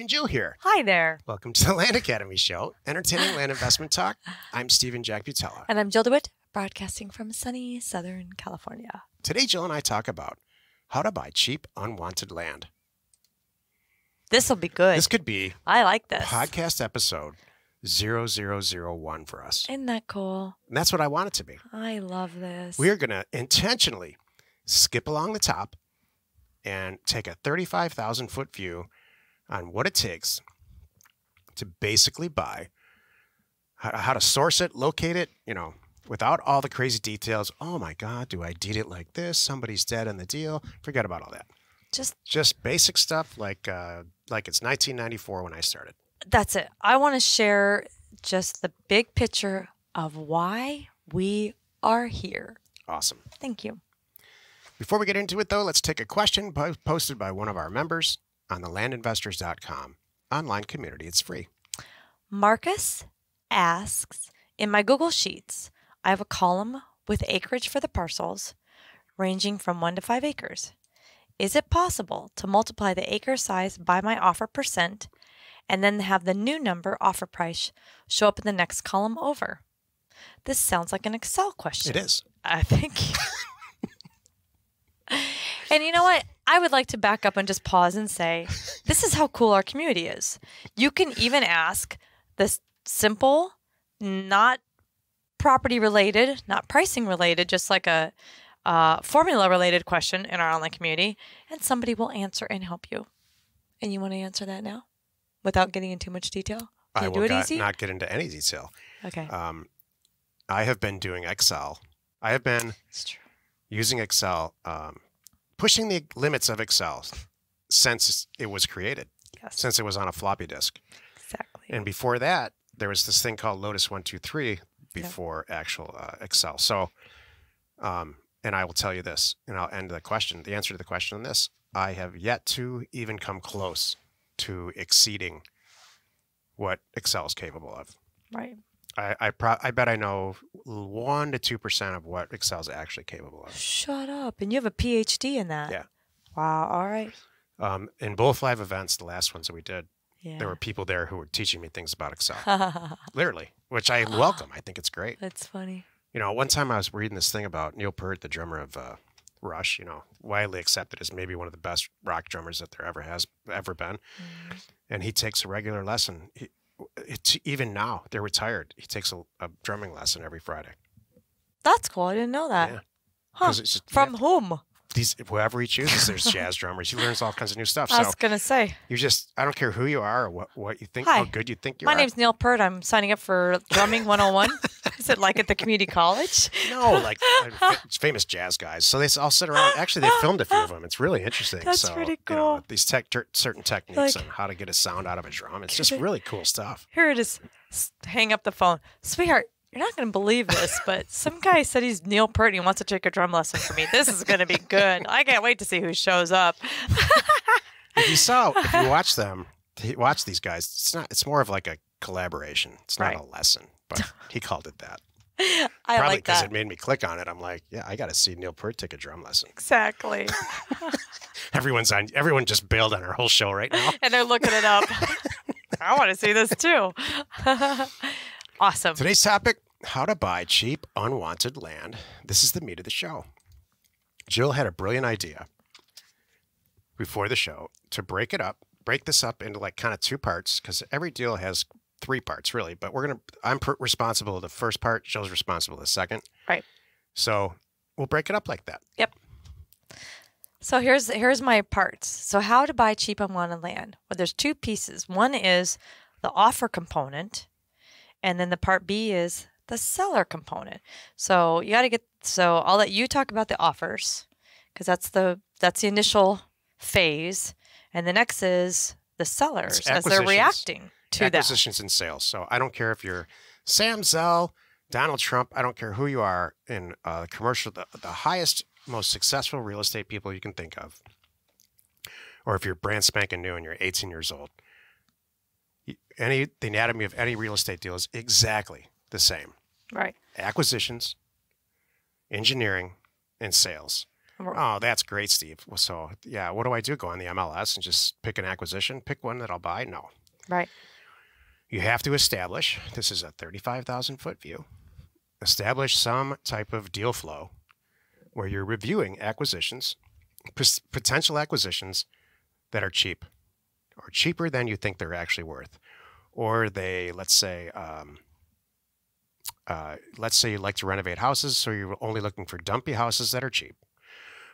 and Jill here. Hi there. Welcome to the Land Academy Show, entertaining land investment talk. I'm Stephen Jack Butella. And I'm Jill DeWitt, broadcasting from sunny Southern California. Today, Jill and I talk about how to buy cheap, unwanted land. This will be good. This could be I like this. podcast episode 0001 for us. Isn't that cool? And that's what I want it to be. I love this. We are going to intentionally skip along the top and take a 35,000-foot view on what it takes to basically buy, how to source it, locate it, without all the crazy details. Oh my God, do I deed it like this? Somebody's dead in the deal. Forget about all that. Just basic stuff like it's 1994 when I started. That's it. I want to share just the big picture of why we are here. Awesome. Thank you. Before we get into it, though, let's take a question posted by one of our members on the landinvestors.com online community. It's free. Marcus asks, in my Google Sheets, I have a column with acreage for the parcels ranging from 1 to 5 acres. Is it possible to multiply the acre size by my offer percent and then have the new number offer price show up in the next column over? This sounds like an Excel question. It is. I think. And you know what? I would like to back up and just pause and say, this is how cool our community is. You can even ask this simple, not property related, not pricing related, just like a formula related question in our online community, and somebody will answer and help you. And you want to answer that now without getting into too much detail? I will not get into any detail. Okay. I have been doing Excel. I have been using Excel, pushing the limits of Excel since it was created, since it was on a floppy disk. Exactly. And before that, there was this thing called Lotus 123 before actual Excel. So, and I will tell you this, and I'll end the answer to the question on this. I have yet to even come close to exceeding what Excel is capable of. Right. I bet I know 1 to 2% of what Excel is actually capable of. Shut up. And you have a PhD in that. Yeah. Wow. All right. In both live events, the last ones that we did, there were people there who were teaching me things about Excel. Literally, which I welcome. I think it's great. That's funny. One time I was reading this thing about Neil Peart, the drummer of Rush, widely accepted as maybe one of the best rock drummers that there ever been. Mm-hmm. And he takes a regular lesson. Even now, they're retired. He takes a drumming lesson every Friday. That's cool. I didn't know that. Yeah. Huh. From whom? Whoever he chooses, there's jazz drummers. He learns all kinds of new stuff. I was going to say. I don't care who you are or what you think, how good you think you are. My name's Neil Peart. I'm signing up for Drumming 101. Is it like at the community college? No, like famous jazz guys. So they all sit around. Actually, they filmed a few of them. It's really interesting. That's pretty cool. These certain techniques on how to get a sound out of a drum. It's just really cool stuff. Here it is. Hang up the phone. Sweetheart, you're not going to believe this, but some guy said he's Neil Peart and he wants to take a drum lesson from me. This is going to be good. I can't wait to see who shows up. If you watch these guys, it's more of like a collaboration. It's not a lesson, but he called it that. Probably because it made me click on it. I'm like, yeah, I got to see Neil Peart take a drum lesson. Exactly. Everyone just bailed on our whole show right now. And they're looking it up. I want to see this too. Awesome. Today's topic, how to buy cheap, unwanted land. This is the meat of the show. Jill had a brilliant idea before the show to break this up into like kind of 2 parts, because every deal has 3 parts really, but I'm responsible for the first part. Jill's responsible for the second. Right. So we'll break it up like that. Yep. So here's my parts. So how to buy cheap unwanted land. Well, there's 2 pieces. One is the offer component, and then the part B is the seller component. So I'll let you talk about the offers, because that's the initial phase, and the next is the sellers as they're reacting to that. Acquisitions and sales. So I don't care if you're Sam Zell, Donald Trump. I don't care who you are in commercial. The highest, most successful real estate people you can think of, or if you're brand spanking new and you're 18 years old. The anatomy of any real estate deal is exactly the same. Right. Acquisitions, engineering, and sales. Oh, that's great, Steve. Well, so, yeah, what do I do? Go on the MLS and just pick an acquisition? Pick one that I'll buy? No. Right. You have to establish, this is a 35,000 foot view, establish some type of deal flow where you're reviewing acquisitions, potential acquisitions that are cheap or cheaper than you think they're actually worth. Or they, let's say you like to renovate houses, so you're only looking for dumpy houses that are cheap.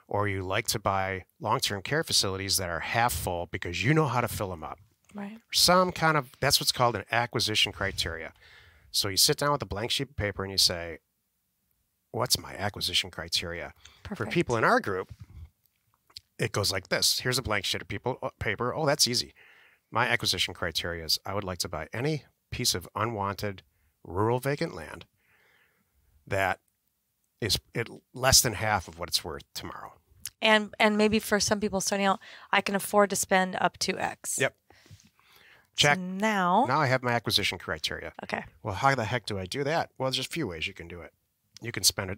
Or you like to buy long-term care facilities that are half full because you know how to fill them up. Right. Some kind of, that's what's called an acquisition criteria. So you sit down with a blank sheet of paper and you say, what's my acquisition criteria? Perfect. For people in our group, it goes like this. Here's a blank sheet of paper. Oh, that's easy. My acquisition criteria is I would like to buy any piece of unwanted rural vacant land that is less than half of what it's worth tomorrow. And maybe for some people starting out, I can afford to spend up to X. Yep. Check. So now I have my acquisition criteria. Okay. Well, how the heck do I do that? Well, there's a few ways you can do it. You can spend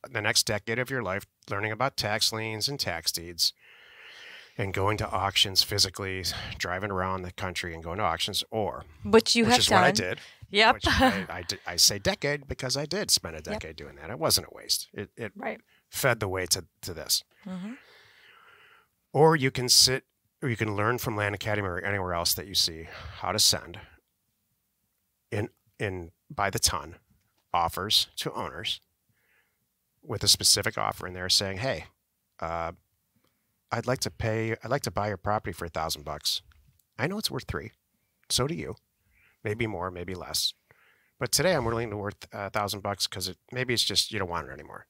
the next decade of your life learning about tax liens and tax deeds and going to auctions physically, driving around the country and going to auctions, which is done. what I did. Yep. Which I say decade because I did spend a decade doing that. It wasn't a waste. It right. fed the way to this. Mm-hmm. Or you can or you can learn from Land Academy or anywhere else that you see how to send in by the ton offers to owners with a specific offer in there saying, hey, I'd like to buy your property for $1,000. I know it's worth $3,000. So do you. Maybe more, maybe less. But today I'm willing to worth $1,000 because maybe it's just you don't want it anymore.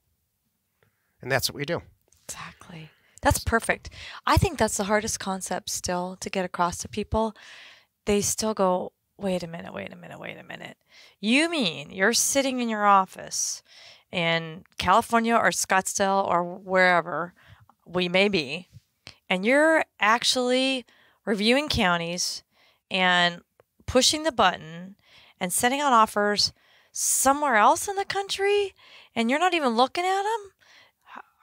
And that's what we do. Exactly. That's perfect. I think that's the hardest concept still to get across to people. They still go, wait a minute. You mean you're sitting in your office in California or Scottsdale or wherever we may be, and you're actually reviewing counties and pushing the button and sending out offers somewhere else in the country, and you're not even looking at them?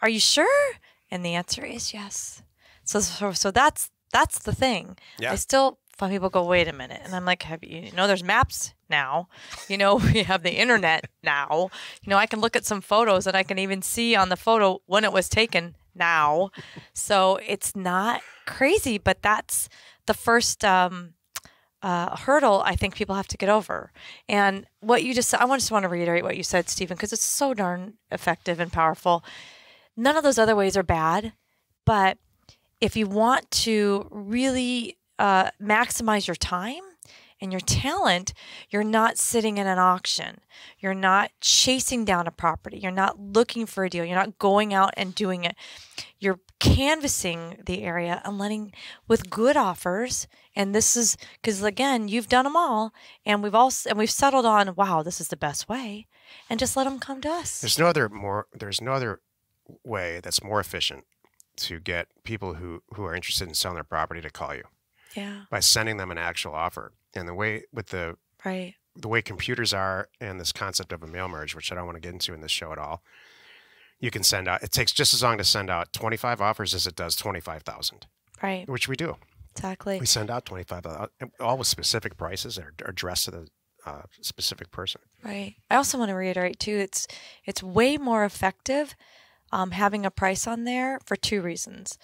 Are you sure? And the answer is yes. So that's the thing. Yeah. I still find people go, wait a minute. And I'm like, there's maps now. We have the internet now. I can look at some photos and I can even see on the photo when it was taken now. So it's not crazy, but that's the first hurdle I think people have to get over. And what you just said, I just want to reiterate what you said, Stephen, because it's so darn effective and powerful. None of those other ways are bad, but if you want to really maximize your time and your talent, you're not sitting in an auction. You're not chasing down a property. You're not looking for a deal. You're not going out and doing it. You're canvassing the area and letting with good offers. And this is because, again, you've done them all, and we've settled on, wow, this is the best way, and just let them come to us. There's no other way that's more efficient to get people who are interested in selling their property to call you. Yeah. By sending them an actual offer. And the way the way computers are and this concept of a mail merge, which I don't want to get into in this show at all, you can send out, it takes just as long to send out 25 offers as it does 25,000. Right. Which we do. Exactly. We send out 25,000, all with specific prices that are addressed to the specific person. Right. I also want to reiterate too, it's way more effective having a price on there for two reasons.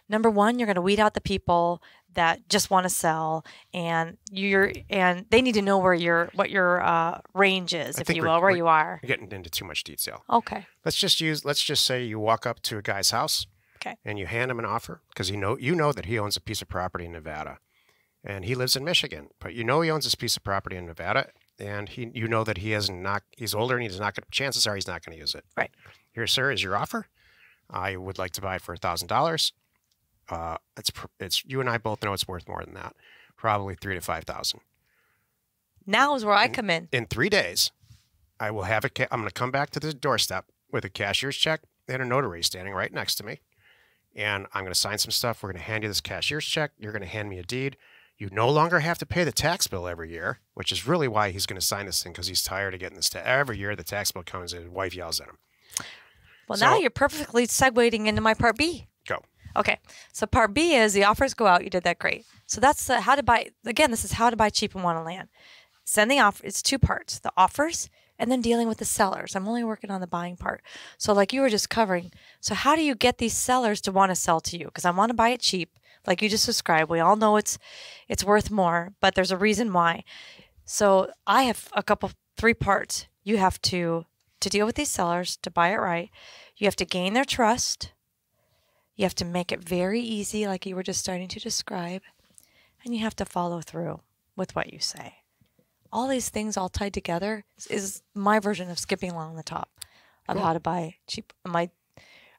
Number one, you're going to weed out the people that just want to sell, and they need to know what your range is, if you will, where you are. You're getting into too much detail. Okay. Let's just say you walk up to a guy's house. Okay. And you hand him an offer because you know that he owns a piece of property in Nevada, and he lives in Michigan, but he owns this piece of property in Nevada, and that he's older and chances are he's not going to use it. Right. Here, sir, is your offer. I would like to buy it for $1,000. It's you and I both know it's worth more than that, probably $3,000 to $5,000. Now is where I come in. In 3 days, I will have I'm going to come back to the doorstep with a cashier's check and a notary standing right next to me, and I'm going to sign some stuff. We're going to hand you this cashier's check. You're going to hand me a deed. You no longer have to pay the tax bill every year, which is really why he's going to sign this thing, because he's tired of getting this. Every year the tax bill comes and his wife yells at him. Well, So- now you're perfectly segueing into my part B. Go. Okay. So part B is the offers go out. You did that great. So that's how to buy. Again, this is how to buy cheap and want to land. Send the offer. It's two parts: the offers and then dealing with the sellers. I'm only working on the buying part. So like you were just covering. So how do you get these sellers to want to sell to you? Because I want to buy it cheap, like you just described. We all know it's worth more, but there's a reason why. So I have three parts. You have to deal with these sellers, to buy it right. You have to gain their trust. You have to make it very easy, like you were just starting to describe. And you have to follow through with what you say. All these things all tied together is my version of skipping along the top of how to buy cheap.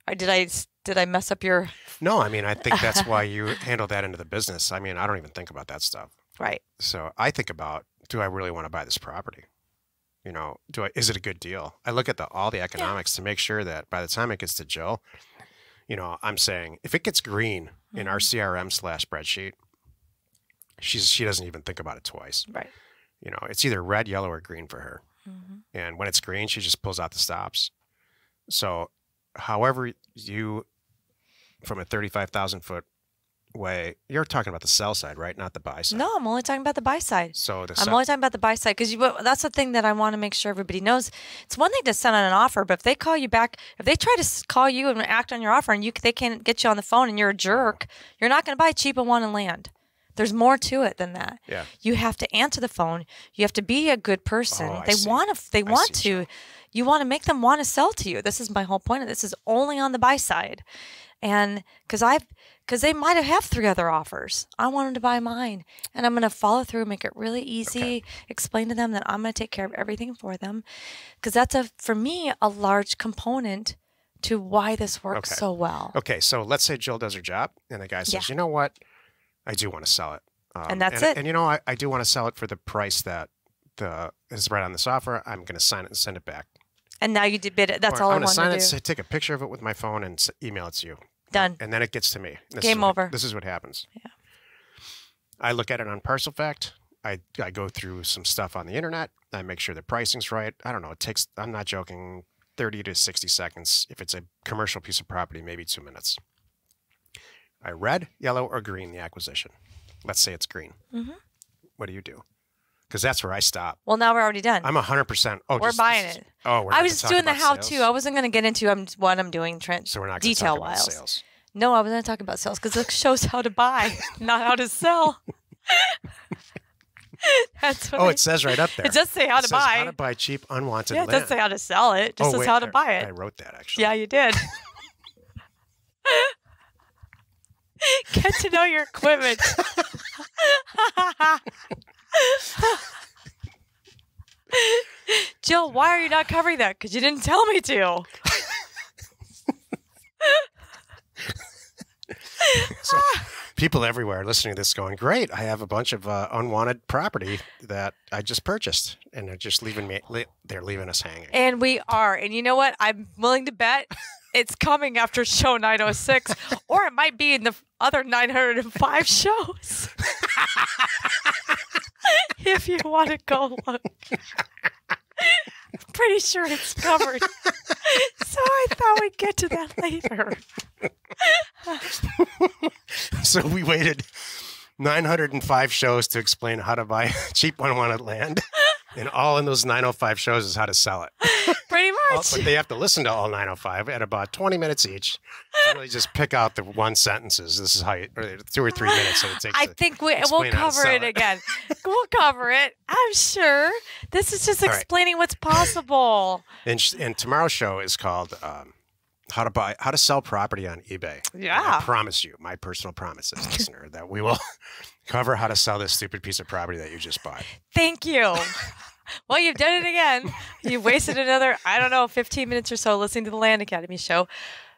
Did I mess up your... No, I mean, I think that's why you handle that into the business. I mean, I don't even think about that stuff. Right. So I think about, do I really want to buy this property? Is it a good deal? I look at all the economics to make sure that by the time it gets to Jill, I'm saying if it gets green in our CRM/spreadsheet, she doesn't even think about it twice. Right. It's either red, yellow, or green for her. And when it's green, she just pulls out the stops. So however from a 35,000 foot way, you're talking about the sell side, right? Not the buy side. No, I'm only talking about the buy side. So I'm only talking about the buy side because that's the thing that I want to make sure everybody knows. It's one thing to send out an offer, but if they call you back, if they try to call you and act on your offer and they can't get you on the phone and you're a jerk, you're not going to buy cheap and want to land. There's more to it than that. Yeah. You have to answer the phone. You have to be a good person. Oh, You want to make them want to sell to you. This is my whole point of this. Is only on the buy side. And because they might have 3 other offers. I want them to buy mine. And I'm going to follow through, make it really easy, explain to them that I'm going to take care of everything for them. Because that's, for me, a large component to why this works so well. Okay, so let's say Jill does her job and the guy says, you know what? I do want to sell it. And that's it. And I do want to sell it for the price that is right on this offer. I'm going to sign it and send it back. And now you did bid it. That's all I wanted to do. I'm going to sign it, take a picture of it with my phone and email it to you. Done. And then it gets to me. Game over. This is what happens. Yeah. I look at it on ParcelFact. I go through some stuff on the internet. I make sure the pricing's right. I don't know. It takes, I'm not joking, 30 to 60 seconds. If it's a commercial piece of property, maybe 2 minutes. I red, yellow, or green the acquisition. Let's say it's green. What do you do? Because that's where I stop. Well, now we're already done. I'm 100%. Oh, we're buying it. Oh, I was doing the how-to. I wasn't going to get into what I'm doing so we're not going to talk about detail-wise. sales. No, I was going to talk about sales because it shows how to buy, not how to sell. That's what it says right up there. It does say how to buy. How to buy cheap, unwanted land. land. It does say how to sell it. It just says how to buy it. I wrote that, actually. Yeah, you did. Get to know your equipment. Jill, why are you not covering that? Because you didn't tell me to. So people everywhere listening to this going, great, I have a bunch of unwanted property that I just purchased. And they're just leaving us hanging. And we are. And you know what? I'm willing to bet it's coming after show 906, or it might be in the other 905 shows. If you want to go look. Pretty sure it's covered. So I thought we'd get to that later. So we waited 905 shows to explain how to buy cheap unwanted land. And all in those 905 shows is how to sell it. Pretty much. But they have to listen to all 905 at about 20 minutes each. Really just pick out the one sentences. This is how you, or 2 or 3 minutes that it takes. I think we'll cover it again. We'll cover it. I'm sure. This is just explaining what's possible. And tomorrow's show is called how to sell property on eBay. Yeah. And I promise you, my personal promise as a listener, that we will cover how to sell this stupid piece of property that you just bought. Thank you. Well, you've done it again. You've wasted another, 15 minutes or so listening to the Land Academy show.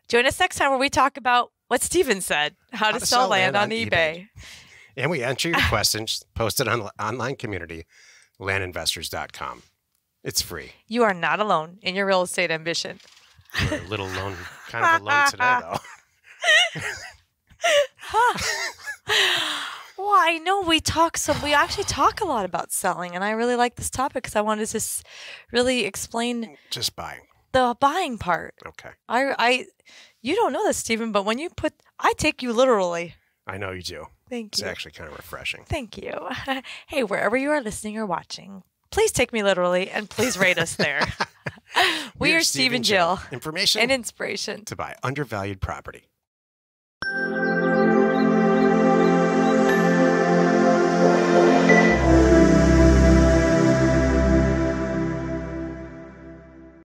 Join us next time where we talk about what Steven said, how to sell land on eBay. And we answer your questions posted on the online community, landinvestors.com. It's free. You are not alone in your real estate ambition. You're a little alone, kind of alone today, though. Well, I know we actually talk a lot about selling, and I really like this topic because I wanted to just really explain just buying. the buying part. Okay. You don't know this, Stephen, but when I take you literally. I know you do. Thank you. It's actually kind of refreshing. Thank you. Hey, wherever you are listening or watching, please take me literally and please rate us there. We are Steve and Jill. Information and inspiration to buy undervalued property.